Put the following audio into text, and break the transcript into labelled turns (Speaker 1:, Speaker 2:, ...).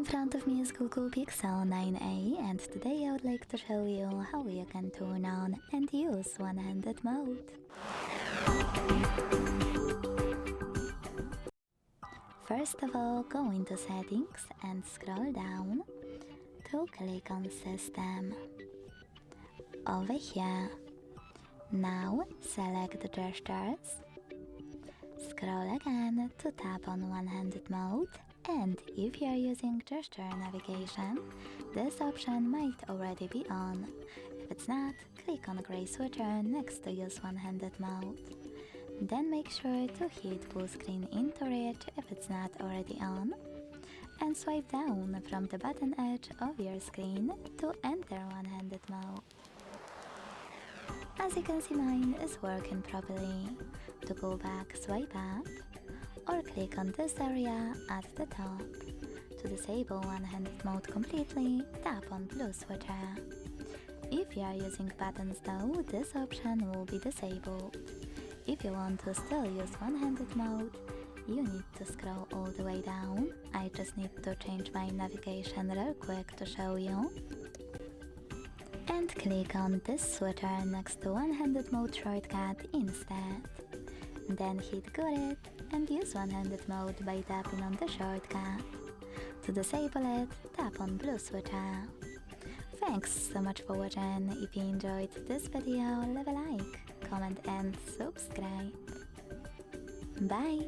Speaker 1: front of me is Google Pixel 9a, and today I would like to show you how you can turn on and use one-handed mode. First of all, go into Settings and scroll down to click on System. Over here, now select the gestures. Scroll again to tap on one-handed mode, and if you are using gesture navigation, this option might already be on. If it's not, click on the gray switcher next to use one-handed mode. Then make sure to hit full screen into reach if it's not already on, and swipe down from the bottom edge of your screen to enter one-handed mode. As you can see, mine is working properly. To go back, swipe up, or click on this area at the top. To disable one-handed mode completely, tap on blue switcher. If you are using buttons though, this option will be disabled. If you want to still use one-handed mode, you need to scroll all the way down. I just need to change my navigation real quick to show you. And click on this switcher next to one-handed mode shortcut instead. Then hit Got it and use one-handed mode by tapping on the shortcut. To disable it, tap on blue switcher. Thanks so much for watching. If you enjoyed this video, leave a like, comment and subscribe. Bye!